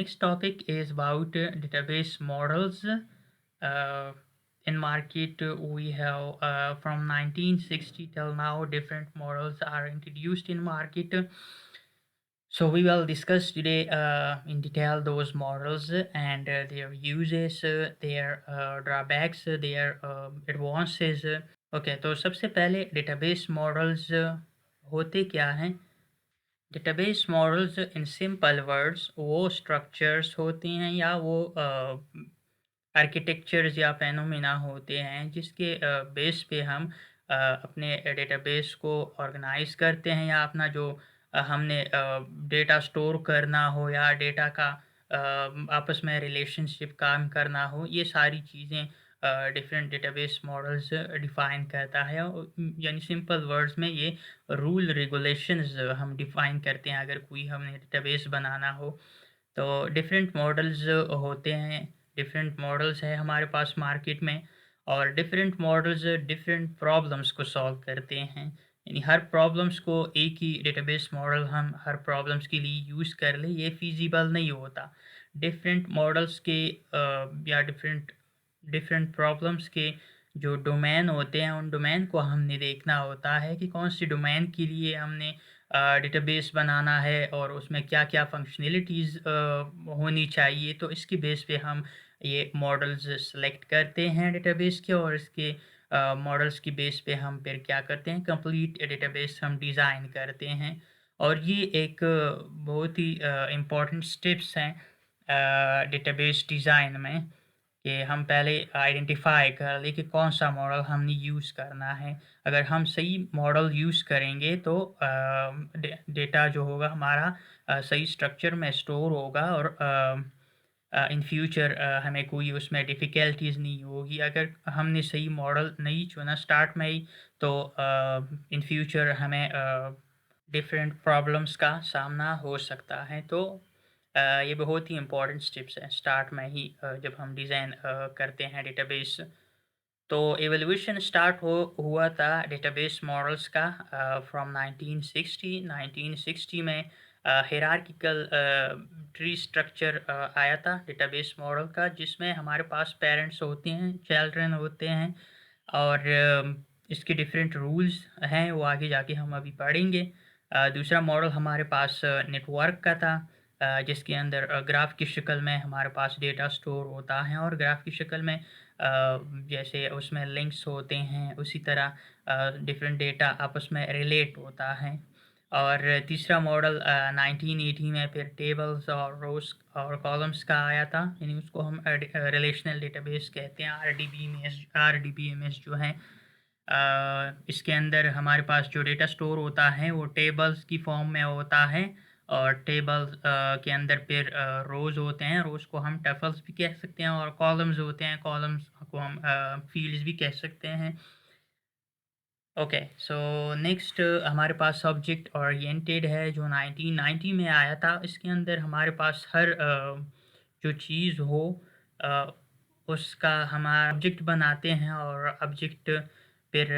next topic is about database models. In market, we have from 1960 till now, different models are introduced in market. So we will discuss today in detail those models and their uses, their drawbacks, their advances. Okay, तो सबसे पहले database models होते क्या हैं? Database models in simple words वो structures होती हैं या वो आर्किटेक्चर्स या फेनोमेना होते हैं जिसके बेस पे हम अपने डेटाबेस को ऑर्गेनाइज करते हैं या अपना जो हमने डेटा स्टोर करना हो या डेटा का आपस में रिलेशनशिप काम करना हो, ये सारी चीज़ें डिफरेंट डेटाबेस मॉडल्स डिफ़ाइन करता है। यानी सिंपल वर्ड्स में ये रूल रेगुलेशंस हम डिफ़ाइन करते हैं अगर कोई हमने डेटाबेस बनाना हो। तो डिफरेंट मॉडल्स होते हैं, डिफरेंट मॉडल्स हैं हमारे पास मार्केट में और डिफरेंट मॉडल्स डिफरेंट प्रॉब्लम्स को सॉल्व करते हैं। यानी हर प्रॉब्लम्स को एक ही डेटाबेस मॉडल हम हर प्रॉब्लम्स के लिए यूज़ कर लें, ये फ़ीज़िबल नहीं होता। डिफरेंट मॉडल्स के या डिफरेंट डिफरेंट प्रॉब्लम्स के जो डोमेन होते हैं, उन डोमेन को हमने देखना होता है कि कौन-सी डोमेन के लिए हमने डेटाबेस बनाना है और उसमें क्या-क्या फ़ंक्शनैलिटीज़ होनी चाहिए। तो इसके बेस पे हम ये मॉडल्स सेलेक्ट करते हैं डेटाबेस के और इसके मॉडल्स की बेस पे हम फिर क्या करते हैं, कंप्लीट डेटाबेस हम डिज़ाइन करते हैं। और ये एक बहुत ही इम्पोर्टेंट स्टेप्स हैं डेटाबेस डिज़ाइन में कि हम पहले आइडेंटिफ़ाई कर लें कि कौन-सा मॉडल हमने यूज़ करना है। अगर हम सही मॉडल यूज़ करेंगे तो डेटा जो होगा हमारा सही स्ट्रक्चर में स्टोर होगा और इन फ्यूचर हमें कोई उसमें डिफ़िकल्टीज़ नहीं होगी। अगर हमने सही मॉडल नहीं चुना स्टार्ट में ही तो इन फ्यूचर हमें डिफरेंट प्रॉब्लम्स का सामना हो सकता है। तो ये बहुत ही इम्पोर्टेंट स्टेप्स हैं स्टार्ट में ही जब हम डिज़ाइन करते हैं डेटाबेस। तो इवोल्यूशन स्टार्ट हुआ था डेटाबेस मॉडल्स का फ्रॉम 1960 में हायरार्किकल ट्री स्ट्रक्चर आया था डेटाबेस मॉडल का, जिसमें हमारे पास पेरेंट्स होते हैं, चिल्ड्रन होते हैं और इसके डिफरेंट रूल्स हैं, वो आगे जाके हम अभी पढ़ेंगे। दूसरा मॉडल हमारे पास नेटवर्क का था, जिसके अंदर ग्राफ की शक्ल में हमारे पास डेटा स्टोर होता है और ग्राफ की शक्ल में जैसे उसमें लिंक्स होते हैं, उसी तरह डिफरेंट डेटा आपस में रिलेट होता है। और तीसरा मॉडल 1980 में फिर टेबल्स और रोज़ और कॉलम्स का आया था, यानी उसको हम रिलेशनल डेटाबेस कहते हैं, आरडीबीएमएस जो हैं। इसके अंदर हमारे पास जो डेटा स्टोर होता है वो टेबल्स की फॉर्म में होता है और टेबल्स के अंदर फिर रोज़ होते हैं, रोज़ को हम टपल्स भी कह सकते हैं और कॉलम्स होते हैं, कॉलम्स को हम फील्ड्स भी कह सकते हैं। ओके, सो नेक्स्ट हमारे पास सब्जेक्ट ओरिएंटेड है जो 1990 में आया था। इसके अंदर हमारे पास हर जो चीज़ हो अ, उसका हमारा ऑब्जेक्ट बनाते हैं और ऑब्जेक्ट फिर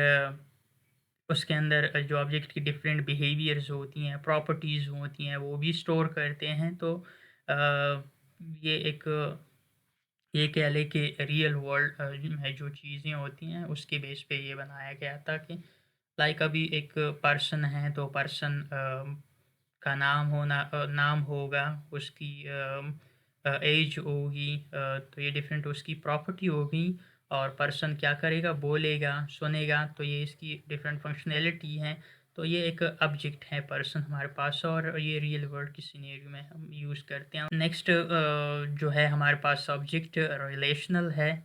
उसके अंदर जो ऑब्जेक्ट की डिफरेंट बिहेवियर्स होती हैं, प्रॉपर्टीज़ होती हैं, वो भी स्टोर करते हैं। तो ये एक ये कह लें कि रियल वर्ल्ड में जो चीज़ें होती हैं उसके बेस पे ये बनाया गया था कि लाइक अभी एक पर्सन है तो पर्सन का नाम होगा, उसकी एज होगी, तो ये डिफरेंट उसकी प्रॉपर्टी होगी और पर्सन क्या करेगा, बोलेगा, सुनेगा, तो ये इसकी डिफरेंट फंक्शनैलिटी हैं। तो ये एक ऑब्जेक्ट है पर्सन हमारे पास और ये रियल वर्ल्ड की सिनेरियो में हम यूज़ करते हैं। नेक्स्ट जो है हमारे पास ऑब्जेक्ट रिलेशनल है,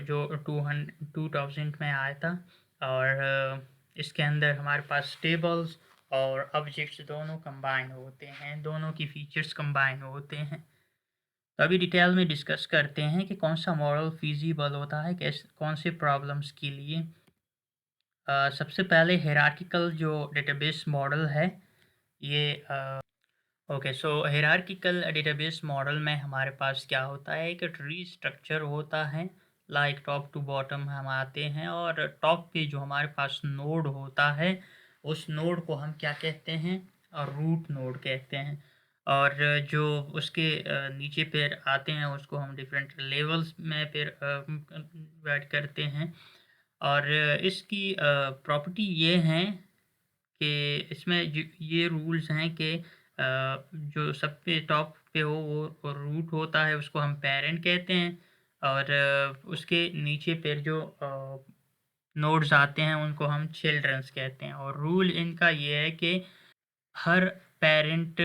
जो 2000 में आया था और इसके अंदर हमारे पास टेबल्स और ऑब्जेक्ट्स दोनों कंबाइन होते हैं, दोनों की फीचर्स कंबाइन होते हैं। तो अभी डिटेल में डिस्कस करते हैं कि कौन सा मॉडल फिजिबल होता है कैसे कौन से प्रॉब्लम्स के लिए। सबसे पहले हायरार्किकल जो डेटाबेस मॉडल है ये ओके, सो हायरार्किकल डेटाबेस मॉडल में हमारे पास क्या होता है, एक ट्री स्ट्रक्चर होता है, लाइक टॉप टू बॉटम हम आते हैं और टॉप पे जो हमारे पास नोड होता है उस नोड को हम क्या कहते हैं, और रूट नोड कहते हैं। और जो उसके नीचे फिर आते हैं उसको हम डिफरेंट लेवल्स में फिर डिवाइड करते हैं। और इसकी प्रॉपर्टी ये हैं कि इसमें ये रूल्स हैं कि जो सब पे टॉप पे हो वो रूट होता है, उसको हम पेरेंट कहते हैं। और उसके नीचे फिर जो नोड्स आते हैं उनको हम चिल्ड्रंस कहते हैं। और रूल इनका ये है कि हर पेरेंट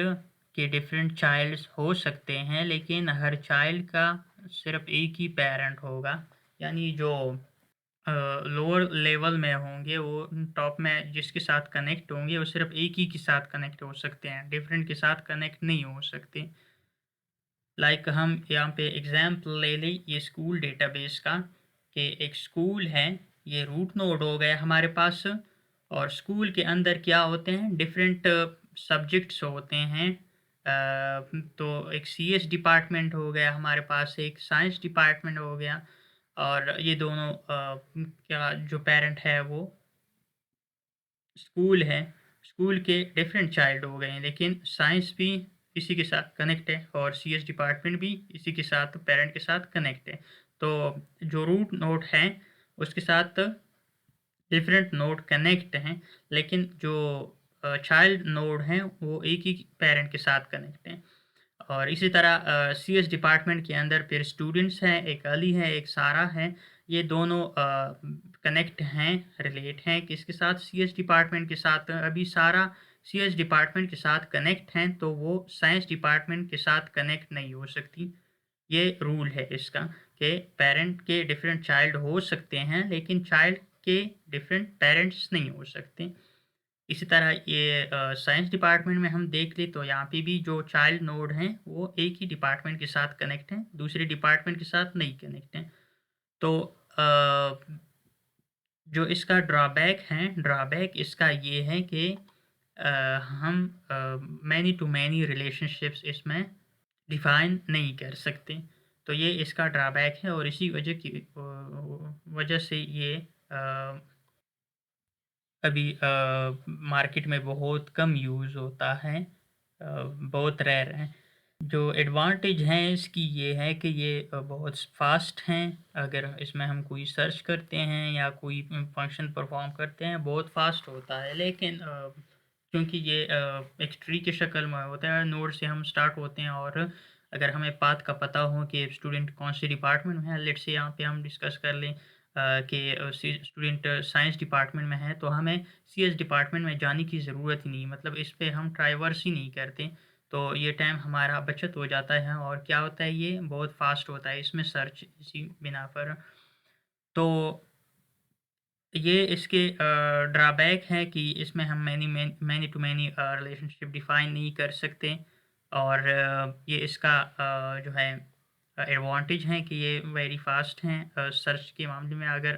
के डिफरेंट चाइल्ड्स हो सकते हैं, लेकिन हर चाइल्ड का सिर्फ एक ही पेरेंट होगा। यानी जो लोअर लेवल में होंगे वो टॉप में जिसके साथ कनेक्ट होंगे वो सिर्फ एक ही के साथ कनेक्ट हो सकते हैं, डिफरेंट के साथ कनेक्ट नहीं हो सकते। लाइक हम यहाँ पे एग्जाम्पल ले लें ये स्कूल डेटाबेस का, कि एक स्कूल है, ये रूट नोड हो गया हमारे पास। और स्कूल के अंदर क्या होते हैं, डिफरेंट सब्जेक्ट्स होते हैं। तो एक सीएस डिपार्टमेंट हो गया हमारे पास, एक साइंस डिपार्टमेंट हो गया। और ये दोनों क्या जो पेरेंट है वो स्कूल है, स्कूल के डिफरेंट चाइल्ड हो गए हैं, लेकिन साइंस भी इसी के साथ कनेक्ट है और सीएस डिपार्टमेंट भी इसी के साथ पेरेंट के साथ कनेक्ट है। तो जो रूट नोड है उसके साथ डिफरेंट नोड कनेक्ट हैं, लेकिन जो चाइल्ड नोड हैं वो एक ही पेरेंट के साथ कनेक्ट हैं। और इसी तरह सीएस डिपार्टमेंट के अंदर फिर स्टूडेंट्स हैं, एक अली है, एक सारा है। ये दोनों कनेक्ट हैं, रिलेट हैं किसके साथ, सीएस डिपार्टमेंट के साथ। अभी सारा सीएस डिपार्टमेंट के साथ कनेक्ट हैं तो वो साइंस डिपार्टमेंट के साथ कनेक्ट नहीं हो सकती। ये रूल है इसका कि पेरेंट के डिफरेंट चाइल्ड हो सकते हैं, लेकिन चाइल्ड के डिफरेंट पेरेंट्स नहीं हो सकते। इसी तरह ये साइंस डिपार्टमेंट में हम देख लें तो यहाँ पे भी जो चाइल्ड नोड हैं वो एक ही डिपार्टमेंट के साथ कनेक्ट हैं, दूसरे डिपार्टमेंट के साथ नहीं कनेक्ट हैं। तो जो इसका ड्रॉबैक इसका ये है कि अ, हम मैनी टू मैनी रिलेशनशिप्स इसमें डिफ़ाइन नहीं कर सकते। तो ये इसका ड्रॉबैक है और इसी वजह से ये अ, अभी मार्केट में बहुत कम यूज़ होता है, बहुत रेयर है। जो एडवांटेज हैं इसकी ये है कि ये बहुत फ़ास्ट हैं। अगर इसमें हम कोई सर्च करते हैं या कोई फंक्शन परफ़ॉर्म करते हैं बहुत फ़ास्ट होता है। लेकिन क्योंकि ये एक ट्री की शक्ल में होता है, नोड से हम स्टार्ट होते हैं और अगर हमें पाथ का पता हो कि स्टूडेंट कौन से डिपार्टमेंट में है, लेट्स से यहाँ पे हम डिस्कस कर लें कि स्टूडेंट साइंस डिपार्टमेंट में है, तो हमें सीएस डिपार्टमेंट में जाने की ज़रूरत ही नहीं, मतलब इस पे हम ट्राइवर्स ही नहीं करते। तो ये टाइम हमारा बचत हो जाता है और क्या होता है ये बहुत फ़ास्ट होता है इसमें सर्च इसी बिना पर। तो ये इसके ड्रॉबैक है कि इसमें हम many to many relationship define नहीं कर सकते। और ये इसका जो है एडवांटेज है कि ये वेरी फ़ास्ट हैं। सर्च के मामले में अगर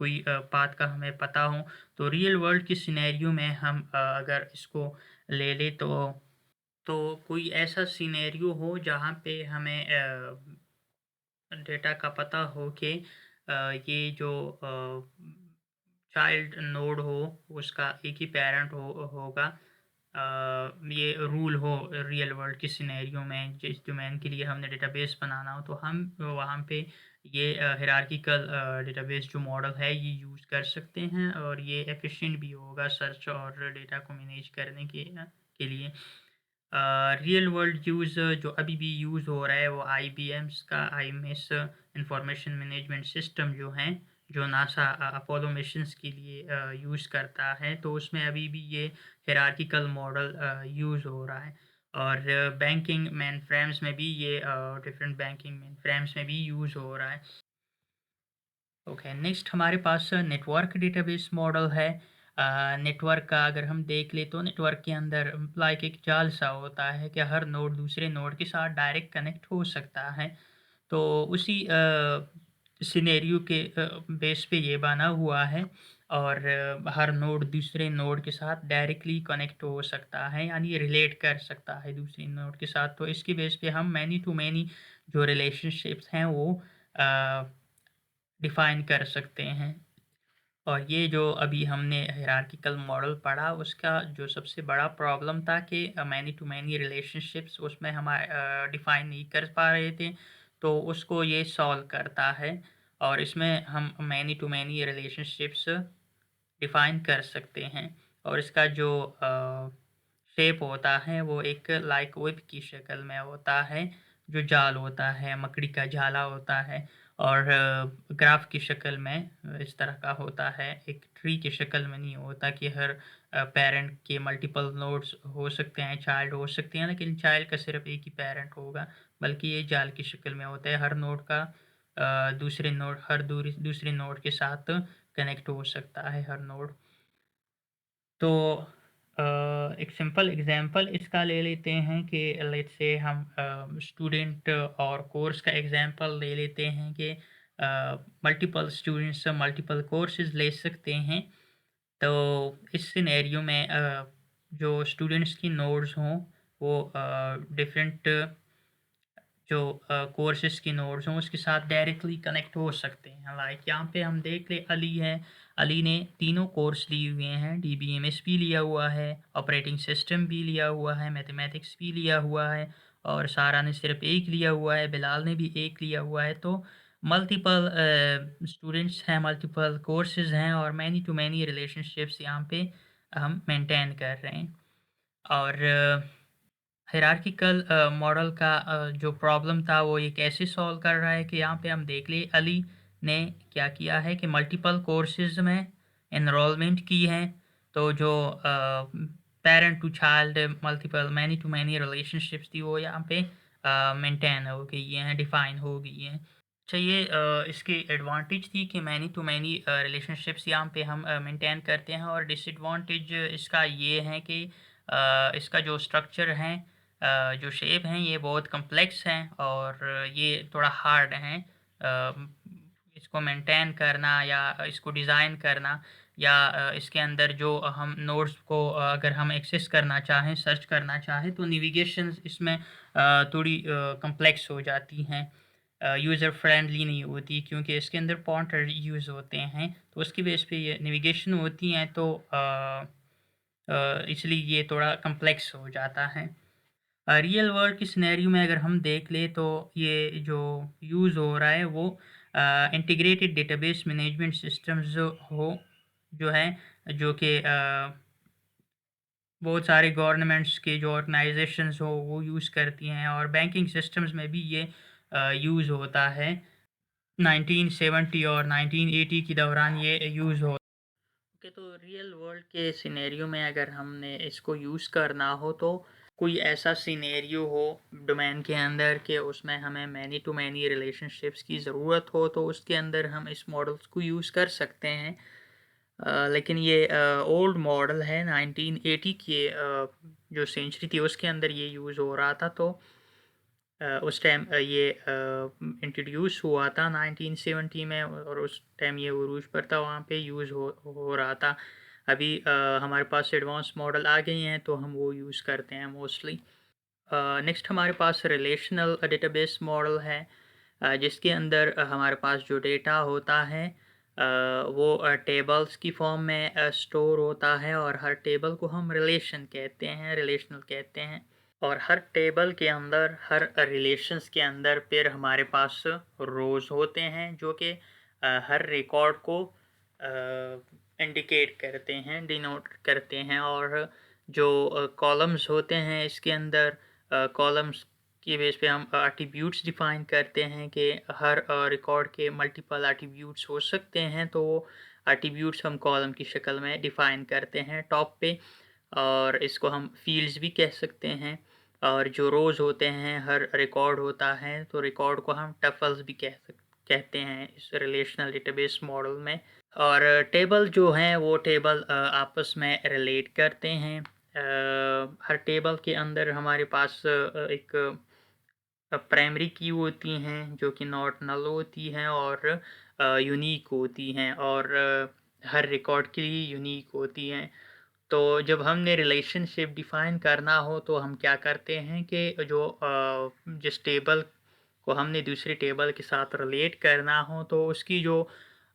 कोई पाथ का हमें पता हो तो रियल वर्ल्ड की सिनेरियो में हम अगर इसको ले लें तो कोई ऐसा सिनेरियो हो जहाँ पे हमें डेटा का पता हो कि ये जो चाइल्ड नोड हो उसका एक ही पेरेंट होगा। ये रूल हो रियल वर्ल्ड की सिनेरियो में, जिस डोमेन के लिए हमने डेटाबेस बनाना हो तो हम वहाँ पे ये हायरार्किकल डेटाबेस जो मॉडल है ये यूज़ कर सकते हैं और ये एफिशिएंट भी होगा सर्च और डेटा को मैनेज करने के लिए। रियल वर्ल्ड यूज़ जो अभी भी यूज़ हो रहा है वो आईबीएम्स का आईएमएस इंफॉर्मेशन मैनेजमेंट सिस्टम जो हैं, जो नासा अपोलो मिशंस के लिए यूज़ करता है, तो उसमें अभी भी ये हायरार्किकल मॉडल यूज़ हो रहा है। और बैंकिंग मेनफ्रेम्स में भी ये डिफरेंट बैंकिंग मेनफ्रेम्स में भी यूज़ हो रहा है। ओके, नेक्स्ट हमारे पास नेटवर्क डेटाबेस मॉडल है। नेटवर्क का अगर हम देख ले तो नेटवर्क के अंदर लाइक एक जाल सा होता है कि हर नोड दूसरे नोड के साथ डायरेक्ट कनेक्ट हो सकता है। तो उसी सिनेरियो के बेस पे ये बना हुआ है। और हर नोड दूसरे नोड के साथ डायरेक्टली कनेक्ट हो सकता है, यानी रिलेट कर सकता है दूसरे नोड के साथ। तो इसके बेस पे हम मैनी टू मैनी जो रिलेशनशिप्स हैं वो डिफ़ाइन कर सकते हैं। और ये जो अभी हमने हायरार्किकल मॉडल पढ़ा उसका जो सबसे बड़ा प्रॉब्लम था कि मैनी टू मैनी रिलेशनशिप्स उसमें हम डिफ़ाइन नहीं कर पा रहे थे, तो उसको ये सॉल्व करता है और इसमें हम many to many relationships define कर सकते हैं। और इसका जो शेप होता है वो एक लाइक वेब की शक्ल में होता है, जो जाल होता है, मकड़ी का जाला होता है और ग्राफ की शक्ल में इस तरह का होता है, एक ट्री की शक्ल में नहीं होता कि हर पेरेंट के मल्टीपल नोड्स हो सकते हैं, चाइल्ड हो सकते हैं, लेकिन चाइल्ड का सिर्फ एक ही पेरेंट होगा, बल्कि ये जाल की शक्ल में होता है। हर नोड का दूसरे नोड हर दूसरे नोड के साथ कनेक्ट हो सकता है हर नोड। तो एक सिंपल एग्जांपल इसका ले लेते हैं कि लेट्स से हम स्टूडेंट और कोर्स का एग्जांपल ले लेते हैं कि मल्टीपल स्टूडेंट्स मल्टीपल कोर्सेज ले सकते हैं। तो इस सिनेरियो में जो स्टूडेंट्स की नोड्स हों वो डिफरेंट जो कोर्सेज की नोड्स हों उसके साथ डायरेक्टली कनेक्ट हो सकते हैं। लाइक यहाँ पे हम देख ले अली है, अली ने तीनों कोर्स लिए हुए हैं, डीबीएमएस भी लिया हुआ है, ऑपरेटिंग सिस्टम भी लिया हुआ है, मैथमेटिक्स भी लिया हुआ है और सारा ने सिर्फ एक लिया हुआ है, बिलाल ने भी एक लिया हुआ है। तो मल्टीपल स्टूडेंट्स हैं, मल्टीपल कोर्सेज हैं और मैनी टू मैनी रिलेशनशिप्स यहाँ पे हम मेंटेन कर रहे हैं। और हायरार्किकल मॉडल का जो प्रॉब्लम था वो ये कैसे सॉल्व कर रहा है कि यहाँ पे हम देख लिए अली ने क्या किया है कि मल्टीपल कोर्सेज में एनरोलमेंट की है। तो जो parent to child multiple many to many relationships थी वो यहाँ पे मेंटेन हो गई हैं, डिफाइन हो गई हैं। चाहिए इसकी एडवांटेज थी कि मैनी टू मैनी रिलेशनशिप्स यहाँ पे हम मेंटेन करते हैं और डिसएडवांटेज इसका ये है कि इसका जो स्ट्रक्चर है जो शेप हैं ये बहुत कम्प्लेक्स हैं और ये थोड़ा हार्ड हैं। इसको मेंटेन करना या इसको डिज़ाइन करना या इसके अंदर जो हम नोड्स को अगर हम एक्सेस करना चाहें, सर्च करना चाहें तो नेविगेशन इसमें थोड़ी कम्प्लेक्स हो जाती हैं, यूज़र फ्रेंडली नहीं होती क्योंकि इसके अंदर पॉइंटर यूज़ होते हैं, तो उसकी बेस पे ये नेविगेशन होती हैं। तो इसलिए ये थोड़ा कम्प्लेक्स हो जाता है। रियल वर्ल्ड की सिनेरियो में अगर हम देख लें तो ये जो यूज़ हो रहा है वो इंटीग्रेटेड डेटाबेस मैनेजमेंट सिस्टम्स जो है जो कि बहुत सारे गवर्नमेंट्स के जो ऑर्गेनाइजेशंस हो वो यूज़ करती हैं और बैंकिंग सिस्टम्स में भी ये यूज़ होता है। 1970 और 1980 के दौरान ये यूज़ हो ओके। तो रियल वर्ल्ड के सिनेरियो में अगर हमने इसको यूज़ करना हो तो कोई ऐसा सिनेरियो हो डोमेन के अंदर के उसमें हमें मैनी टू मैनी रिलेशनशिप्स की ज़रूरत हो तो उसके अंदर हम इस मॉडल्स को यूज़ कर सकते हैं। लेकिन ये ओल्ड मॉडल है 1980 की जो सेंचुरी थी उसके अंदर ये यूज़ हो रहा था। तो उस टाइम ये इंट्रोड्यूस हुआ था 1970 में और उस टाइम ये उरूज पर था, वहाँ पे यूज़ हो रहा था। अभी हमारे पास एडवांस मॉडल आ गए हैं तो हम वो यूज़ करते हैं मोस्टली। नेक्स्ट हमारे पास रिलेशनल डेटाबेस मॉडल है जिसके अंदर हमारे पास जो डेटा होता है वो टेबल्स की फॉर्म में स्टोर होता है और हर टेबल को हम रिलेशन कहते हैं, रिलेशनल कहते हैं। और हर टेबल के अंदर हर रिलेशंस के अंदर फिर हमारे पास रोज़ होते हैं जो कि हर रिकॉर्ड को इंडिकेट करते हैं, डिनोट करते हैं। और जो कॉलम्स होते हैं इसके अंदर कॉलम्स की बेस पे हम एट्रीब्यूट्स डिफ़ाइन करते हैं कि हर रिकॉर्ड के मल्टीपल एट्रीब्यूट्स हो सकते हैं, तो वो एट्रीब्यूट्स हम कॉलम की शक्ल में डिफ़ाइन करते हैं टॉप पे। और इसको हम फील्ड्स भी कह सकते हैं। और जो रोज़ होते हैं हर रिकॉर्ड होता है तो रिकॉर्ड को हम टपल्स भी कहते हैं इस रिलेशनल डेटाबेस मॉडल में। और टेबल जो हैं वो टेबल आपस में रिलेट करते हैं। हर टेबल के अंदर हमारे पास एक प्राइमरी की होती हैं जो कि नॉट नल होती हैं और यूनिक होती हैं और हर रिकॉर्ड के लिए यूनिक होती हैं। तो जब हमने रिलेशनशिप डिफ़ाइन करना हो तो हम क्या करते हैं कि जो जिस टेबल को हमने दूसरे टेबल के साथ रिलेट करना हो तो उसकी जो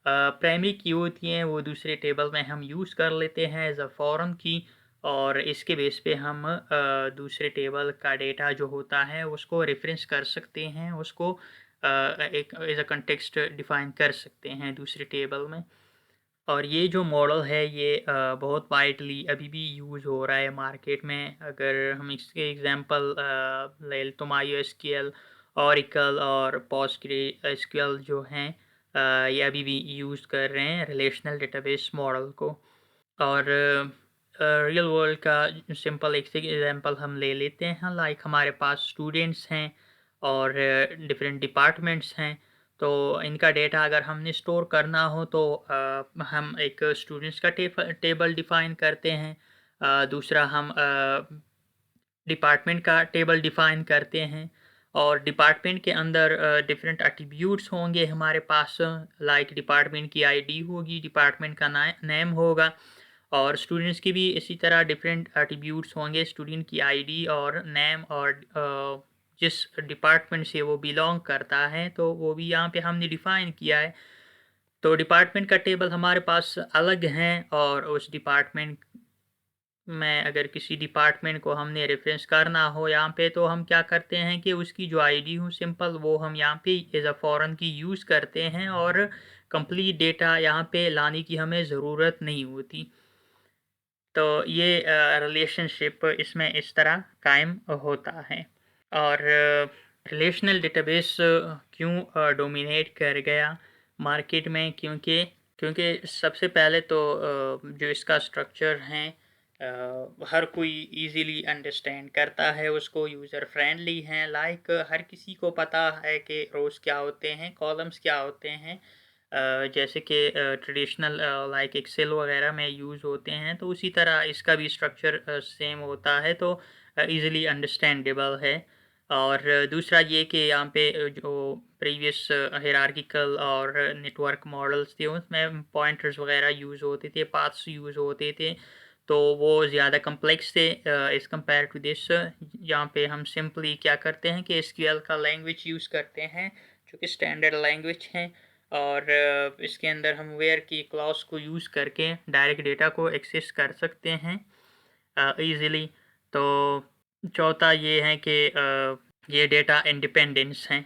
प्राइमरी की होती हैं वो दूसरे टेबल में हम यूज़ कर लेते हैं एज़ अ फॉरेन की, और इसके बेस पे हम दूसरे टेबल का डेटा जो होता है उसको रेफ़रेंस कर सकते हैं, उसको एक एज़ अ कॉन्टेक्स्ट डिफ़ाइन कर सकते हैं दूसरे टेबल में। और ये जो मॉडल है ये बहुत वाइडली अभी भी यूज़ हो रहा है मार्केट में। अगर हम इसके एग्ज़ाम्पल ले लें तो माईएसक्यूएल, ओरेकल और पोस्टग्रेसक्यूएल जो हैं ये अभी भी यूज़ कर रहे हैं रिलेशनल डेटाबेस मॉडल को। और रियल वर्ल्ड का सिंपल एक से एग्ज़ाम्पल हम ले लेते हैं, लाइक हमारे पास स्टूडेंट्स हैं और डिफरेंट डिपार्टमेंट्स हैं। तो इनका डेटा अगर हमने स्टोर करना हो तो हम एक स्टूडेंट्स का टेबल डिफ़ाइन करते हैं। दूसरा हम डिपार्टमेंट का टेबल डिफ़ाइन करते हैं, और डिपार्टमेंट के अंदर डिफरेंट एट्रीब्यूट्स होंगे हमारे पास, लाइक डिपार्टमेंट की आईडी होगी, डिपार्टमेंट का नेम होगा, और स्टूडेंट्स की भी इसी तरह डिफरेंट एट्रीब्यूट्स होंगे, स्टूडेंट की आईडी और नेम, और जिस डिपार्टमेंट से वो बिलोंग करता है तो वो भी यहाँ पे हमने डिफ़ाइन किया है। तो डिपार्टमेंट का टेबल हमारे पास अलग हैं, और उस डिपार्टमेंट में अगर किसी डिपार्टमेंट को हमने रेफ़रेंस करना हो यहाँ पे, तो हम क्या करते हैं कि उसकी जो आईडी हो सिंपल वो हम यहाँ पे एज़ अ फॉरेन की यूज़ करते हैं, और कंप्लीट डेटा यहाँ पे लाने की हमें ज़रूरत नहीं होती। तो ये रिलेशनशिप इसमें इस तरह कायम होता है। और रिलेशनल डेटाबेस क्यों डोमिनेट कर गया मार्केट में? क्योंकि क्योंकि सबसे पहले तो जो इसका स्ट्रक्चर है हर कोई इजीली अंडरस्टैंड करता है उसको, यूज़र फ्रेंडली है, लाइक हर किसी को पता है कि रोज़ क्या होते हैं, कॉलम्स क्या होते हैं। जैसे कि ट्रेडिशनल लाइक एक्सेल वगैरह में यूज़ होते हैं, तो उसी तरह इसका भी स्ट्रक्चर सेम होता है, तो ईज़िली अंडरस्टैंडेबल है। और दूसरा ये कि यहाँ पे जो प्रीवियस हायरार्किकल और नेटवर्क मॉडल्स थे उसमें पॉइंटर्स वगैरह यूज़ होते थे, पाथ्स यूज़ होते थे, तो वो ज़्यादा कम्प्लेक्स थे एज़ कम्पेयर टू दिस। यहाँ पे हम सिंपली क्या करते हैं कि एसक्यूएल का लैंग्वेज यूज़ करते हैं जो कि स्टैंडर्ड लैंग्वेज है, और इसके अंदर हम वेयर की क्लॉज को यूज़ करके डायरेक्ट डेटा को एक्सेस कर सकते हैं ईज़िली। तो चौथा ये है कि ये डेटा इंडिपेंडेंस हैं,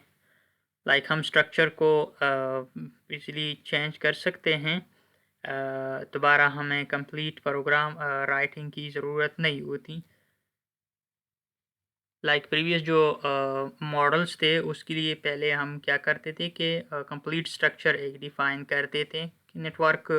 लाइक हम स्ट्रक्चर को इजीली चेंज कर सकते हैं। दोबारा हमें कंप्लीट प्रोग्राम राइटिंग की ज़रूरत नहीं होती। लाइक प्रीवियस जो मॉडल्स थे उसके लिए पहले हम क्या करते थे कि कंप्लीट स्ट्रक्चर एक डिफ़ाइन करते थे कि नेटवर्क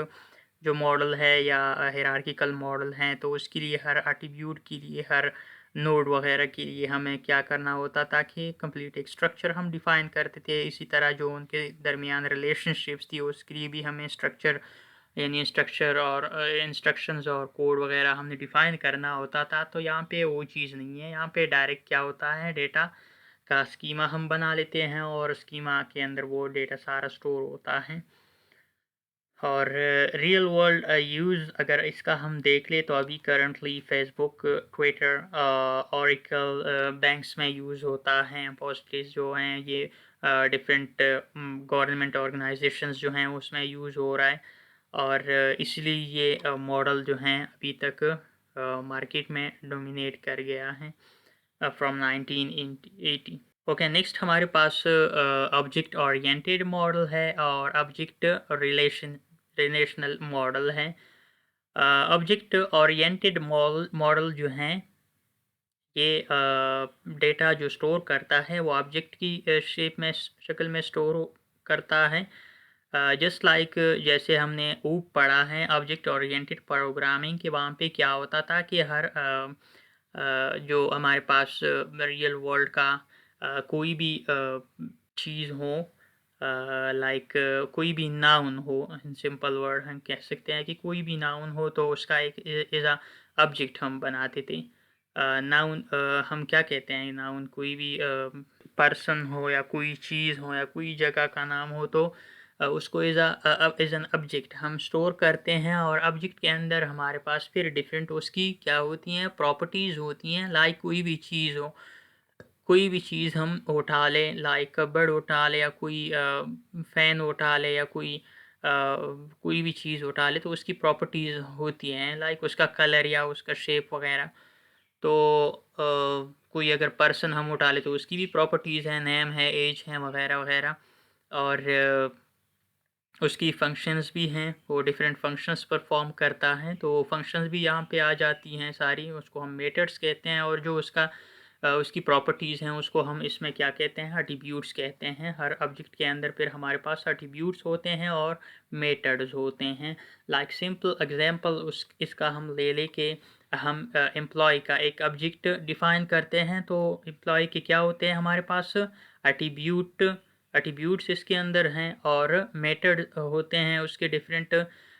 जो मॉडल है या हायरार्किकल मॉडल हैं तो उसके लिए हर एट्रीब्यूट के लिए, हर नोड वगैरह के लिए हमें क्या करना होता था कि कंप्लीट एक स्ट्रक्चर हम डिफ़ाइन करते थे। इसी तरह जो उनके दरमियान रिलेशनशिप्स थी उसके लिए भी हमें स्ट्रक्चर यानी स्ट्रक्चर और इंस्ट्रक्शंस और कोड वगैरह हमने डिफ़ाइन करना होता था। तो यहाँ पे वो चीज़ नहीं है, यहाँ पे डायरेक्ट क्या होता है डेटा का स्कीमा हम बना लेते हैं, और स्कीमा के अंदर वो डेटा सारा स्टोर होता है। और रियल वर्ल्ड यूज़ अगर इसका हम देख ले तो अभी currently Facebook, Twitter, Oracle banks में यूज़ होता है। पोस्टफिश जो हैं ये डिफरेंट गवर्नमेंट ऑर्गेनाइजेशंस जो हैं उसमें यूज़ हो रहा है, और इसलिए ये मॉडल जो हैं अभी तक मार्केट में डोमिनेट कर गया है फ्रॉम 1980। ओके, नेक्स्ट हमारे पास ऑब्जेक्ट ओरिएंटेड मॉडल है और ऑब्जेक्ट रिलेशनल मॉडल है। ऑब्जेक्ट ओरिएंटेड मॉडल जो हैं ये डेटा जो स्टोर करता है वो ऑब्जेक्ट की शेप में, शक्ल में स्टोर करता है। जस्ट लाइक जैसे हमने ऊप पढ़ा है ऑब्जेक्ट ओरिएंटेड प्रोग्रामिंग के, वहाँ पे क्या होता था कि हर जो हमारे पास रियल वर्ल्ड का कोई भी चीज़ हो, लाइक कोई भी नाउन हो, इन सिंपल वर्ड हम कह सकते हैं कि कोई भी नाउन हो तो उसका एक एज अ ऑब्जेक्ट हम बनाते थे। नाउन हम क्या कहते हैं, नाउन कोई भी पर्सन हो या कोई चीज़ हो या कोई जगह का नाम हो तो उसको एज एन ऑब्जेक्ट हम स्टोर करते हैं, और ऑब्जेक्ट के अंदर हमारे पास फिर डिफरेंट उसकी क्या होती हैं, प्रॉपर्टीज़ होती हैं। लाइक कोई भी चीज़ हो, कोई भी चीज़ हम उठा लें, लाइक कपबोर्ड उठा लें या कोई फ़ैन उठा लें या कोई कोई भी चीज़ उठा ले तो उसकी प्रॉपर्टीज़ होती हैं, लाइक उसका कलर या उसका शेप वगैरह। तो कोई अगर पर्सन हम उठा लें तो उसकी भी प्रॉपर्टीज़ हैं, नेम है, एज है वगैरह वगैरह। और उसकी फ़ंक्शंस भी हैं, वो डिफरेंट फ़ंक्शंस परफ़ॉर्म करता है, तो फ़ंक्शंस भी यहाँ पे आ जाती हैं सारी, उसको हम मेथड्स कहते हैं। और जो उसका उसकी प्रॉपर्टीज़ हैं उसको हम इसमें क्या कहते हैं, एट्रिब्यूट्स कहते हैं। हर ऑब्जेक्ट के अंदर फिर हमारे पास एट्रिब्यूट्स होते हैं और मेथड्स होते हैं। लाइक सिंपल एग्ज़ाम्पल उस इसका हम ले के हम एम्प्लॉयी का एक ऑब्जेक्ट डिफ़ाइन करते हैं, तो एम्प्लॉयी के क्या होते हैं हमारे पास, एट्रिब्यूट एट्रिब्यूट्स इसके अंदर हैं। और मेथड होते हैं उसके डिफरेंट।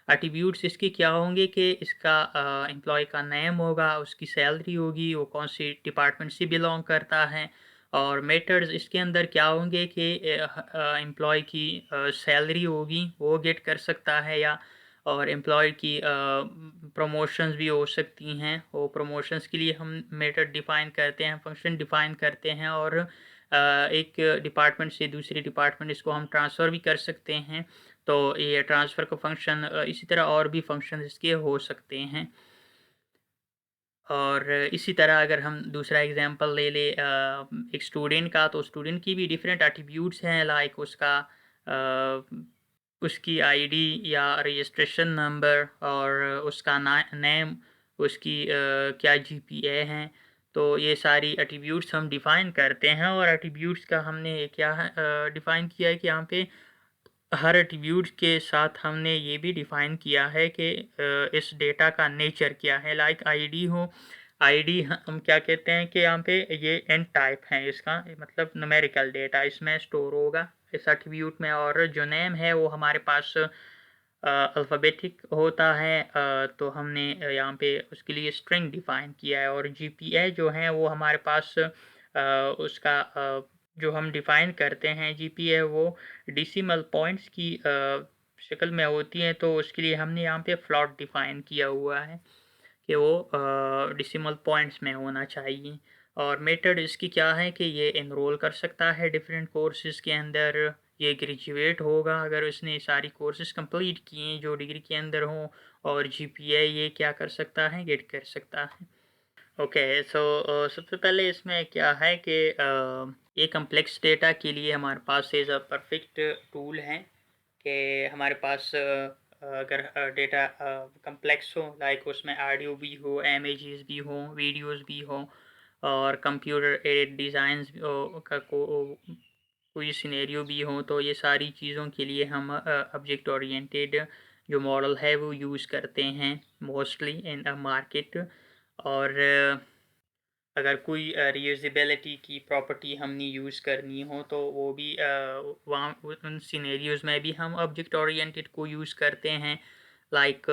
एट्रिब्यूट्स इसके क्या होंगे कि इसका एम्प्लॉय का नेम होगा, उसकी सैलरी होगी, वो कौन सी डिपार्टमेंट से बिलोंग करता है। और मेथड्स इसके अंदर क्या होंगे कि एम्प्लॉय की सैलरी होगी, वो गेट कर सकता है, या और एम्प्लॉय की प्रमोशंस भी हो सकती हैं। वो प्रमोशंस के लिए हम मेथड डिफ़ाइन करते हैं, फंक्शन डिफ़ाइन करते हैं। और एक डिपार्टमेंट से दूसरे डिपार्टमेंट इसको हम ट्रांसफ़र भी कर सकते हैं। तो ये ट्रांसफ़र का फ़ंक्शन, इसी तरह और भी फ़ंक्शन इसके हो सकते हैं। और इसी तरह अगर हम दूसरा एग्ज़ाम्पल ले लें एक स्टूडेंट का, तो स्टूडेंट की भी डिफरेंट एट्रिब्यूट्स हैं, लाइक उसका उसकी आईडी या रजिस्ट्रेशन नंबर, और उसका नेम, उसकी क्या जीपीए है। तो ये सारी एट्रिब्यूट्स हम डिफ़ाइन करते हैं। और एट्रिब्यूट्स का हमने क्या है डिफ़ाइन किया है कि यहाँ पे हर एट्रिब्यूट के साथ हमने ये भी डिफ़ाइन किया है कि इस डेटा का नेचर क्या है। लाइक आईडी हो, आईडी हम क्या कहते हैं कि यहाँ पे ये एन टाइप है इसका, मतलब न्यूमेरिकल डेटा इसमें स्टोर होगा इस एट्रिब्यूट में। और जो नेम है वो हमारे पास अल्फ़ाबेटिक होता है, तो हमने यहाँ पे उसके लिए स्ट्रिंग डिफ़ाइन किया है। और जीपीए जो है वो हमारे पास उसका जो हम डिफ़ाइन करते हैं जीपीए, वो डेसिमल पॉइंट्स की शक्ल में होती हैं। तो उसके लिए हमने यहाँ पे फ्लॉट डिफ़ाइन किया हुआ है कि वो डेसिमल पॉइंट्स में होना चाहिए। और मेथड इसकी क्या है कि ये एनरोल कर सकता है डिफरेंट कोर्सेज़ के अंदर। ये ग्रेजुएट होगा अगर उसने सारी कोर्सेज़ कंप्लीट किए जो डिग्री के अंदर हों। और जीपीए ये क्या कर सकता है, गेट कर सकता है। ओके, सो सबसे पहले इसमें क्या है कि ये कम्प्लेक्स डेटा के लिए हमारे पास इज़ अ परफेक्ट टूल है कि हमारे पास अगर डेटा कम्प्लेक्स हो, लाइक उसमें ऑडियो भी हो, इमेजेस भी हो, वीडियोस भी हो, और कंप्यूटर एडेड डिज़ाइंस का कोई सिनेरियो भी हो, तो ये सारी चीज़ों के लिए हम ऑब्जेक्ट ओरिएंटेड जो मॉडल है वो यूज़ करते हैं मोस्टली इन अ मार्केट। और अगर कोई रीयूजेबिलिटी की प्रॉपर्टी हमने यूज़ करनी हो तो वो भी वहाँ उन सिनेरियोज़ में भी हम ऑब्जेक्ट ओरिएंटेड को यूज़ करते हैं। लाइक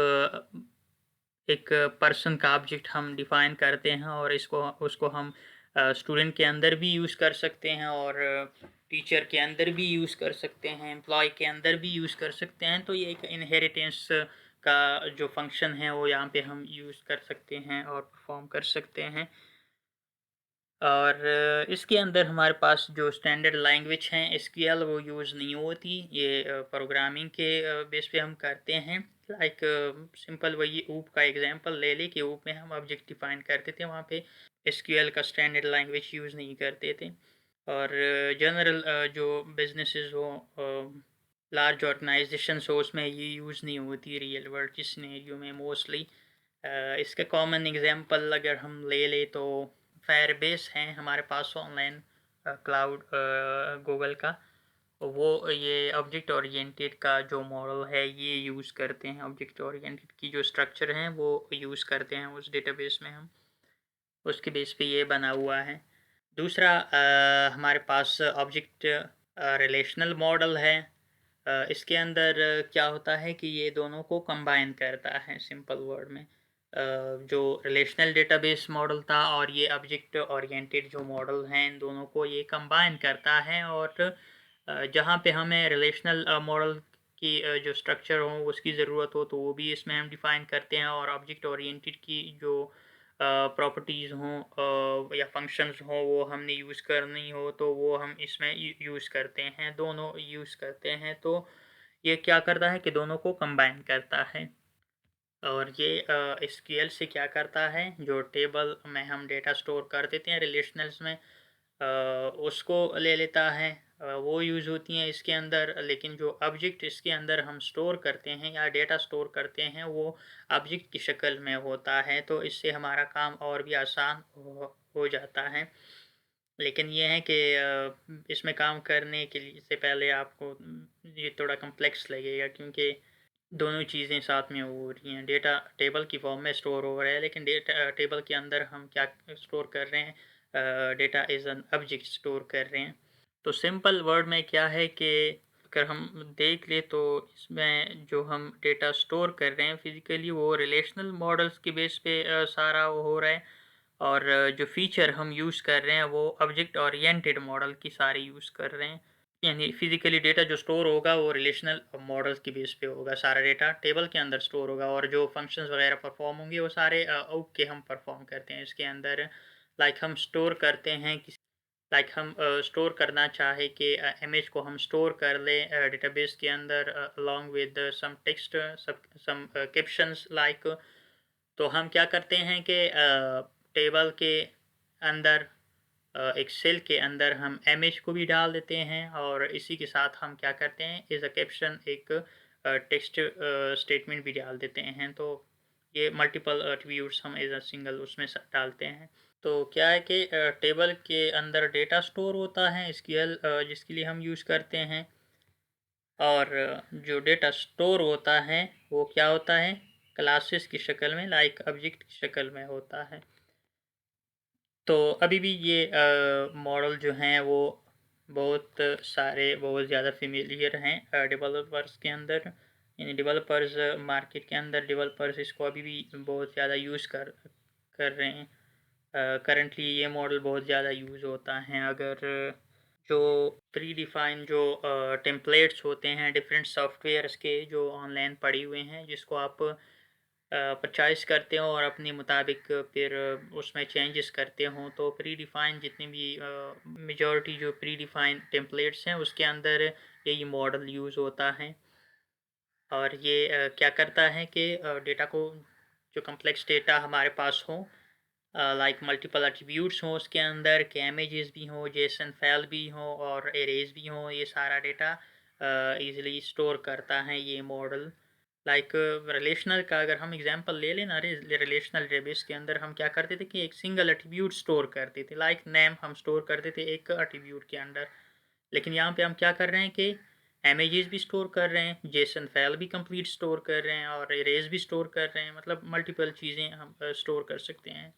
एक पर्सन का ऑब्जेक्ट हम डिफ़ाइन करते हैं और इसको उसको हम स्टूडेंट के अंदर भी यूज़ कर सकते हैं, और टीचर के अंदर भी यूज़ कर सकते हैं, एम्प्लॉय के अंदर भी यूज़ कर सकते हैं। तो ये एक इनहेरिटेंस का जो फंक्शन है वो यहाँ पे हम यूज़ कर सकते हैं और परफॉर्म कर सकते हैं। और इसके अंदर हमारे पास जो स्टैंडर्ड लैंग्वेज हैं एसक्यूएल वो यूज़ नहीं होती। ये प्रोग्रामिंग के बेस पे हम करते हैं। लाइक सिंपल वही ऊप का एग्जांपल ले कि ऊप में हम ऑब्जेक्ट डिफाइन करते थे, वहाँ पे एसक्यूएल का स्टैंडर्ड लैंग्वेज यूज़ नहीं करते थे। और जनरल जो बिजनेसेस हो, लार्ज ऑर्गेनाइजेशंस हो, उसमें ये यूज़ नहीं होती रियल वर्ल्ड के सिनेरियो में मोस्टली। इसका कॉमन एग्जांपल अगर हम ले तो फायरबेस हैं हमारे पास ऑनलाइन क्लाउड गूगल का। वो ये ऑब्जेक्ट ओरिएंटेड का जो मॉडल है ये यूज़ करते हैं, ऑब्जेक्ट ओरिएंटेड की जो स्ट्रक्चर हैं वो यूज़ करते हैं उस डेटाबेस में हम, उसके बेस पे ये बना हुआ है। दूसरा हमारे पास ऑब्जेक्ट रिलेशनल मॉडल है। इसके अंदर क्या होता है कि ये दोनों को कंबाइन करता है सिंपल वर्ड में। जो रिलेशनल डेटाबेस मॉडल था और ये ऑब्जेक्ट ओरिएंटेड जो मॉडल हैं, इन दोनों को ये कंबाइन करता है। और जहाँ पे हमें रिलेशनल मॉडल की जो स्ट्रक्चर हो उसकी ज़रूरत हो तो वो भी इसमें हम डिफ़ाइन करते हैं। और ऑब्जेक्ट ओरिएंटेड की जो प्रॉपर्टीज़ हों या फंक्शंस हों वो हमने यूज़ करनी हो तो वो हम इसमें यूज़ करते हैं, दोनों यूज़ करते हैं। तो ये क्या करता है कि दोनों को कंबाइन करता है। और ये एसक्यूएल से क्या करता है, जो टेबल में हम डेटा स्टोर कर देते हैं रिलेशनल्स में, उसको ले लेता है, वो यूज़ होती हैं इसके अंदर। लेकिन जो ऑब्जेक्ट इसके अंदर हम स्टोर करते हैं या डेटा स्टोर करते हैं वो ऑब्जेक्ट की शक्ल में होता है, तो इससे हमारा काम और भी आसान हो जाता है। लेकिन ये है कि इसमें काम करने के लिए से पहले आपको ये थोड़ा कॉम्प्लेक्स लगेगा, क्योंकि दोनों चीज़ें साथ में हो रही हैं। डेटा टेबल की फॉर्म में स्टोर हो रहा है, लेकिन डेटा टेबल के अंदर हम क्या स्टोर कर रहे हैं, data as an object store कर रहे हैं। तो सिंपल वर्ड में क्या है कि अगर हम देख ले तो इसमें जो हम डेटा स्टोर कर रहे हैं फिज़िकली वो रिलेशनल मॉडल्स की बेस पे सारा वो हो रहा है। और जो फीचर हम यूज़ कर रहे हैं वो ऑब्जेक्ट ओरिएंटेड मॉडल की सारी यूज़ कर रहे हैं। यानी फिज़िकली डेटा जो स्टोर होगा वो रिलेशनल मॉडल्स की बेस पे होगा, सारा डेटा टेबल के अंदर स्टोर होगा, और जो फंक्शंस वगैरह परफॉर्म होंगे वो सारे आउट के हम परफॉर्म करते हैं इसके अंदर। लाइक हम स्टोर करते हैं किसी, लाइक हम स्टोर करना चाहे कि इमेज को हम स्टोर कर लें डेटाबेस के अंदर along with some text, some captions like. तो हम क्या करते हैं कि टेबल के अंदर एक सेल के अंदर हम इमेज को भी डाल देते हैं, और इसी के साथ हम क्या करते हैं एज अ कैप्शन एक टेक्स्ट स्टेटमेंट भी डाल देते हैं। तो ये मल्टीपल एट्रीब्यूट्स हम एज अ सिंगल उसमें डालते हैं। तो क्या है कि टेबल के अंदर डेटा स्टोर होता है एसक्यूएल जिसके लिए हम यूज़ करते हैं, और जो डेटा स्टोर होता है वो क्या होता है, क्लासेस की शक्ल में, लाइक ऑब्जेक्ट की शक्ल में होता है। तो अभी भी ये मॉडल जो हैं वो बहुत सारे बहुत ज़्यादा फेमिलियर हैं डेवलपर्स के अंदर। यानी डेवलपर्स मार्केट के अंदर डेवलपर्स इसको अभी भी बहुत ज़्यादा यूज़ कर रहे हैं। करंटली ये मॉडल बहुत ज़्यादा यूज़ होता है। अगर जो प्री डिफाइन जो टेम्पलेट्स होते हैं डिफरेंट सॉफ्टवेयर्स के जो ऑनलाइन पड़े हुए हैं, जिसको आप परचेज़ करते हो और अपने मुताबिक फिर उसमें चेंजेस करते हो, तो प्री डिफाइन जितने भी मेजॉरिटी जो प्री डिफाइन टेम्पलेट्स हैं उसके अंदर यही मॉडल यूज़ होता है। और ये क्या करता है कि डेटा को, जो कम्प्लेक्स डेटा हमारे पास हो, लाइक मल्टीपल एट्रीब्यूट्स हों उसके अंदर, के इमेजेस भी हों, जेसन फाइल भी हो और एरेज भी हों, ये सारा डेटा ईज़िली स्टोर करता है ये मॉडल। लाइक रिलेशनल का अगर हम एग्जांपल ले लें ना, रिलेशनल डेटाबेस के अंदर हम क्या करते थे कि एक सिंगल एट्रीब्यूट स्टोर करते थे, लाइक नेम हम स्टोर करते थे एक एट्रीब्यूट के अंदर। लेकिन यहाँ पे हम क्या कर रहे हैं कि इमेजेस भी स्टोर कर रहे हैं, जेसन फाइल भी कंप्लीट स्टोर कर रहे हैं और एरेज भी स्टोर कर रहे हैं, मतलब मल्टीपल चीज़ें हम स्टोर कर सकते हैं।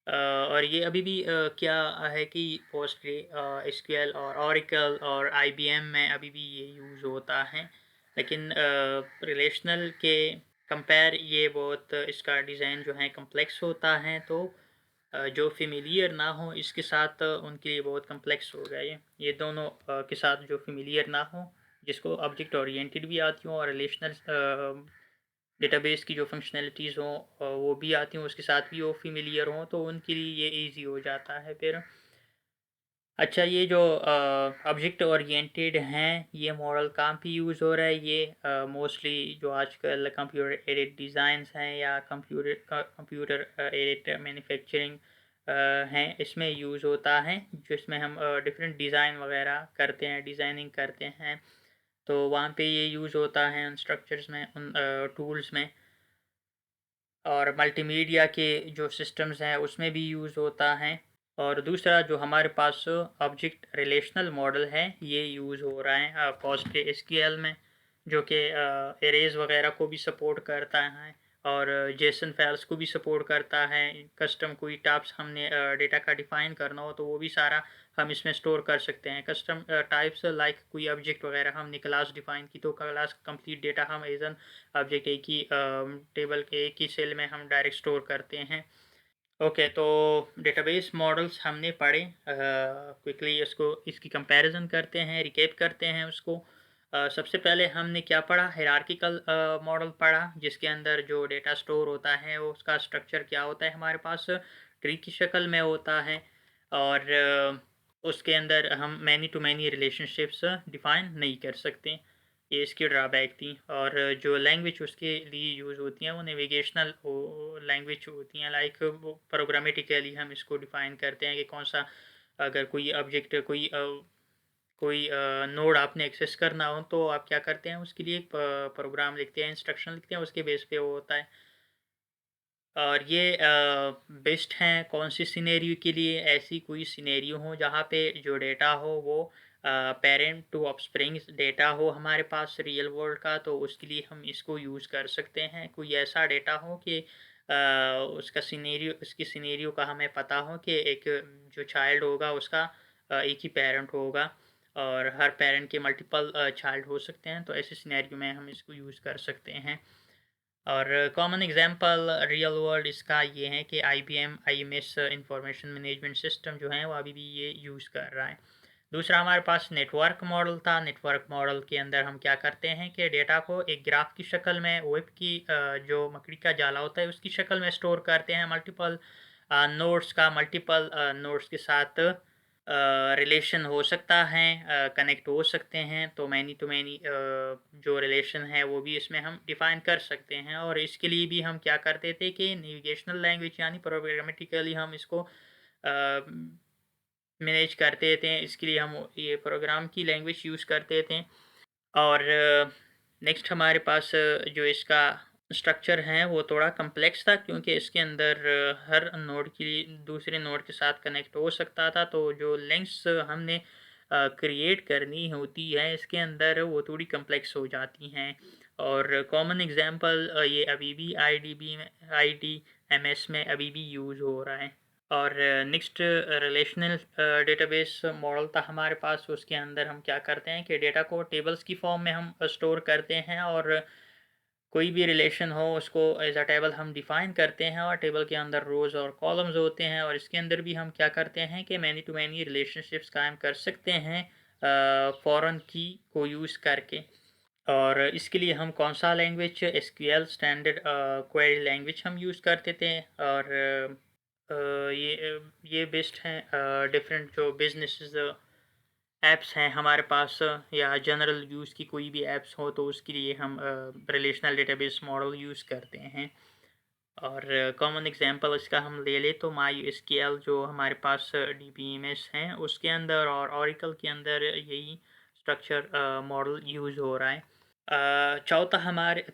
और ये अभी भी क्या है कि पोस्ट एसक्यूएल और ओरेकल और आईबीएम में अभी भी ये यूज़ होता है। लेकिन रिलेशनल के कंपेयर ये बहुत इसका डिज़ाइन जो है कम्प्लेक्स होता है, तो जो फेमिलियर ना हो इसके साथ उनके लिए बहुत कम्प्लेक्स होगा ये दोनों के साथ जो फेमिलियर ना हो, जिसको ऑब्जेक्ट ओरिएंटेड भी आती हो और रिलेशनल डेटाबेस की जो फंक्शनैलिटीज़ हों वो भी आती हों, उसके साथ भी वो फ़ेमिलियर हों, तो उनके लिए ये ईज़ी हो जाता है फिर। अच्छा, ये जो ऑब्जेक्ट ओरिएंटेड हैं ये मॉडल कहाँ पे यूज़ हो रहा है, ये मोस्टली जो आजकल कंप्यूटर एडेड डिज़ाइंस हैं या कंप्यूटर एडेड मैन्युफैक्चरिंग हैं, इसमें यूज़ होता है, जिसमें हम डिफरेंट डिज़ाइन वगैरह करते हैं, डिज़ाइनिंग करते हैं। तो वहाँ पे ये यूज़ होता है उन स्ट्रक्चर्स में, उन टूल्स में। और मल्टीमीडिया के जो सिस्टम्स हैं उसमें भी यूज़ होता है। और दूसरा जो हमारे पास ऑब्जेक्ट रिलेशनल मॉडल है ये यूज़ हो रहा है पोस्ट एसक्यूएल में, जो कि एरेज वगैरह को भी सपोर्ट करता है और जेसन फाइल्स को भी सपोर्ट करता है। कस्टम कोई टाइप्स हमने डेटा का डिफ़ाइन करना हो तो वो भी सारा हम इसमें स्टोर कर सकते हैं। कस्टम टाइप्स लाइक कोई ऑब्जेक्ट वगैरह हमने क्लास डिफ़ाइन की तो क्लास कंप्लीट डेटा हम एज एन ऑब्जेक्ट एक ही टेबल के एक ही सेल में हम डायरेक्ट स्टोर करते हैं। ओके, तो डेटाबेस मॉडल्स हमने पढ़े, क्विकली इसको इसकी कंपैरिजन करते हैं, रिकैप करते हैं उसको। सबसे पहले हमने क्या पढ़ा, हायरार्किकल मॉडल पढ़ा, जिसके अंदर जो डेटा स्टोर होता है वो उसका स्ट्रक्चर क्या होता है, हमारे पास ट्री की शक्ल में होता है, और उसके अंदर हम many to many relationships define नहीं कर सकते। ये इसकी ड्रॉबैक थी। और जो लैंग्वेज उसके लिए यूज़ होती हैं वो नेविगेशनल लैंग्वेज होती हैं, लाइक वो प्रोग्रामेटिकली हम इसको डिफ़ाइन करते हैं कि कौन सा, अगर कोई ऑब्जेक्ट कोई नोड आपने एक्सेस करना हो तो आप क्या करते हैं, उसके लिए एक प्रोग्राम लिखते हैं, इंस्ट्रक्शन लिखते हैं, उसके बेस पे वो होता है। और ये बेस्ट हैं कौन सी सिनेरियो के लिए, ऐसी कोई सिनेरियो हो जहाँ पे जो डेटा हो वो पेरेंट टू ऑफस्प्रिंग डेटा हो हमारे पास रियल वर्ल्ड का, तो उसके लिए हम इसको यूज़ कर सकते हैं। कोई ऐसा डेटा हो कि उसकी सिनेरियो का हमें पता हो कि एक जो चाइल्ड होगा उसका एक ही पेरेंट होगा और हर पेरेंट के मल्टीपल चाइल्ड हो सकते हैं, तो ऐसे सिनेरियो में हम इसको यूज़ कर सकते हैं। और कॉमन एग्जांपल रियल वर्ल्ड इसका ये है कि IBM IMS information management system जो है वो अभी भी ये यूज़ कर रहा है। दूसरा हमारे पास नेटवर्क मॉडल था। नेटवर्क मॉडल के अंदर हम क्या करते हैं कि डेटा को एक ग्राफ की शक्ल में, वेब की जो मकड़ी का जाला होता है उसकी शक्ल में स्टोर करते हैं। मल्टीपल नोड्स के साथ रिलेशन हो सकता है, कनेक्ट हो सकते हैं, तो मैनी टू मैनी जो रिलेशन है वो भी इसमें हम डिफ़ाइन कर सकते हैं। और इसके लिए भी हम क्या करते थे कि नेविगेशनल लैंग्वेज यानी प्रोग्रामेटिकली हम इसको मैनेज करते थे। इसके लिए हम ये प्रोग्राम की लैंग्वेज यूज़ करते थे। और नेक्स्ट हमारे पास जो इसका स्ट्रक्चर है वो थोड़ा कम्प्लेक्स था, क्योंकि इसके अंदर हर नोड की दूसरे नोड के साथ कनेक्ट हो सकता था, तो जो लिंक्स हमने क्रिएट करनी होती है इसके अंदर वो थोड़ी कम्प्लेक्स हो जाती हैं। और कॉमन एग्जांपल ये अभी भी IDMS में अभी भी यूज़ हो रहा है। और नेक्स्ट रिलेशनल डेटाबेस मॉडल था हमारे पास। उसके अंदर हम क्या करते हैं कि डेटा को टेबल्स की फॉर्म में हम स्टोर करते हैं, और कोई भी रिलेशन हो उसको एज अ टेबल हम डिफ़ाइन करते हैं, और टेबल के अंदर रोज़ और कॉलम्स होते हैं। और इसके अंदर भी हम क्या करते हैं कि मैनी टू मैनी रिलेशनशिप्स कायम कर सकते हैं फॉरेन की को यूज़ करके। और इसके लिए हम कौन सा language, SQL standard query language हम यूज़ करते थे। और ये बेस्ट हैं डिफरेंट जो बिजनेस ऐप्स हैं हमारे पास, या जनरल यूज़ की कोई भी ऐप्स हो तो उसके लिए हम रिलेशनल डेटाबेस मॉडल यूज़ करते हैं। और कॉमन एग्जांपल इसका हम ले लें तो MySQL जो हमारे पास DBMS हैं उसके अंदर, और Oracle के अंदर यही स्ट्रक्चर मॉडल यूज़ हो रहा है।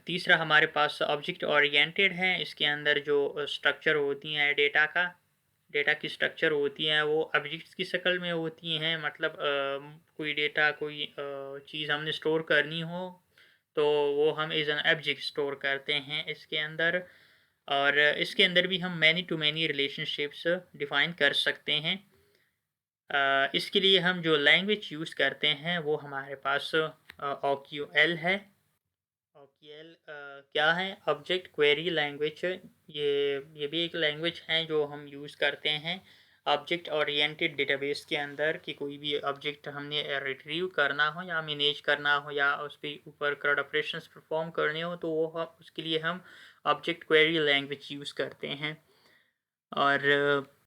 तीसरा हमारे पास ऑब्जेक्ट ओरिएंटेड है। इसके अंदर जो स्ट्रक्चर होती हैं डेटा की स्ट्रक्चर होती हैं वो ऑब्जेक्ट्स की शक्ल में होती हैं। मतलब कोई डेटा, कोई चीज़ हमने स्टोर करनी हो तो वो हम एज एन ऑब्जेक्ट स्टोर करते हैं इसके अंदर। और इसके अंदर भी हम many to many relationships define कर सकते हैं। इसके लिए हम जो लैंग्वेज यूज़ करते हैं वो हमारे पास OQL है। OQL क्या है? Object query language. ये भी एक लैंग्वेज है जो हम यूज़ करते हैं ऑब्जेक्ट ओरिएंटेड डेटाबेस के अंदर, कि कोई भी ऑब्जेक्ट हमने रिट्रीव करना हो या मैनेज करना हो या उस पे ऊपर CRUD ऑपरेशंस परफॉर्म करने हो तो वो उसके लिए हम ऑब्जेक्ट क्वेरी लैंग्वेज यूज़ करते हैं। और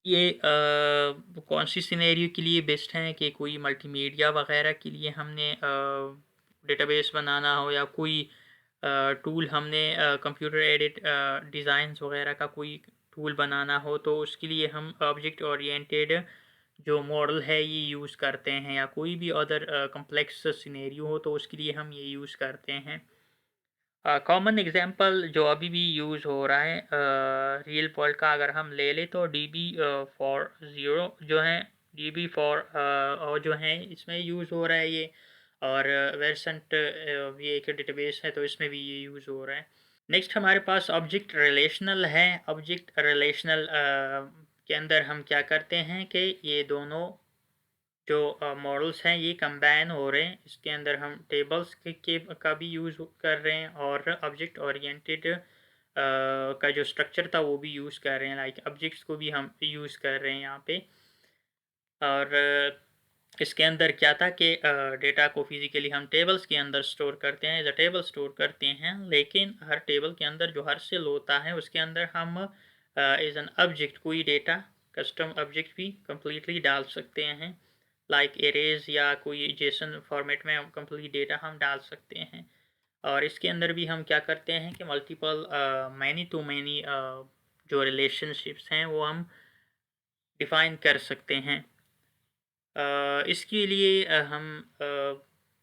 ये कौन सी सिनेरियो के लिए बेस्ट हैं कि कोई मल्टीमीडिया वगैरह के लिए हमने डेटाबेस बनाना हो, या कोई टूल हमने कंप्यूटर एडेड डिज़ाइंस वगैरह का कोई टूल बनाना हो तो उसके लिए हम ऑब्जेक्ट ओरिएंटेड जो मॉडल है ये यूज़ करते हैं। या कोई भी अदर कम्प्लेक्स सिनेरियो हो तो उसके लिए हम ये यूज़ करते हैं। कॉमन एग्जांपल जो अभी भी यूज़ हो रहा है रियल वर्ल्ड का अगर हम ले लें तो DB4 जो है, DB4 और जो है इसमें यूज़ हो रहा है ये। और वेरसेंट ये एक डेटाबेस है तो इसमें भी ये यूज़ हो रहा है। नेक्स्ट हमारे पास ऑब्जेक्ट रिलेशनल है। ऑब्जेक्ट रिलेशनल के अंदर हम क्या करते हैं कि ये दोनों जो मॉडल्स हैं ये कंबाइन हो रहे हैं। इसके अंदर हम टेबल्स का भी यूज़ कर रहे हैं, और ऑब्जेक्ट ओरिएंटेड का जो स्ट्रक्चर था वो भी यूज़ कर रहे हैं, लाइक ऑब्जेक्ट्स को भी हम यूज़ कर रहे हैं यहाँ पे। और इसके अंदर क्या था कि डेटा को फिज़िकली हम टेबल्स के अंदर स्टोर करते हैं, एज अ टेबल स्टोर करते हैं, लेकिन हर टेबल के अंदर जो हर सेल होता है उसके अंदर हम एज एन ऑब्जेक्ट कोई डेटा कस्टम ऑब्जेक्ट भी कम्प्लीटली डाल सकते हैं। लाइक एरेज या कोई जेसन फॉर्मेट में कंप्लीट डेटा हम डाल सकते हैं। और इसके अंदर भी हम क्या करते हैं कि मल्टीपल मैनी टू मैनी जो रिलेशनशिप्स हैं वो हम डिफ़ाइन कर सकते हैं। इसके लिए हम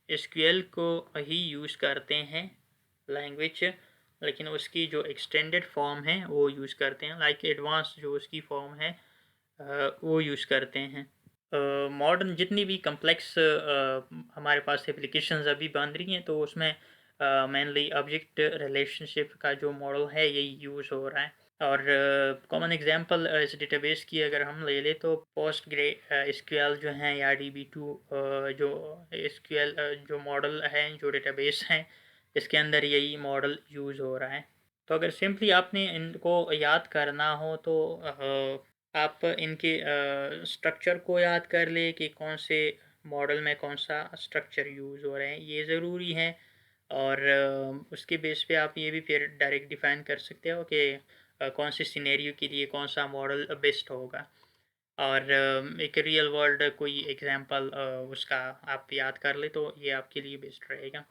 एसक्यूएल को ही यूज़ करते हैं लैंग्वेज, लेकिन उसकी जो एक्सटेंडेड फॉर्म है वो यूज़ करते हैं, लाइक एडवांस जो उसकी फॉर्म है वो यूज़ करते हैं। मॉडर्न जितनी भी कम्प्लेक्स हमारे पास एप्लीकेशंस अभी बन रही हैं तो उसमें मेनली ऑब्जेक्ट रिलेशनशिप का जो मॉडल है यही यूज़ हो रहा है। और कॉमन एग्जांपल इस डेटाबेस की अगर हम ले लें तो पोस्टग्रे एसक्यूएल जो हैं या DB2 जो एसक्यूएल जो मॉडल है, जो डेटाबेस हैं, इसके अंदर यही मॉडल यूज़ हो रहा है। तो अगर सिंपली आपने इनको याद करना हो तो आप इनके स्ट्रक्चर को याद कर ले कि कौन से मॉडल में कौन सा स्ट्रक्चर यूज़ हो रहे हैं, ये ज़रूरी है। और उसके बेस पे आप ये भी फिर डायरेक्ट डिफ़ाइन कर सकते हो कि कौन से सिनेरियो के लिए कौन सा मॉडल बेस्ट होगा। और एक रियल वर्ल्ड कोई एग्जांपल उसका आप याद कर ले तो ये आपके लिए बेस्ट रहेगा।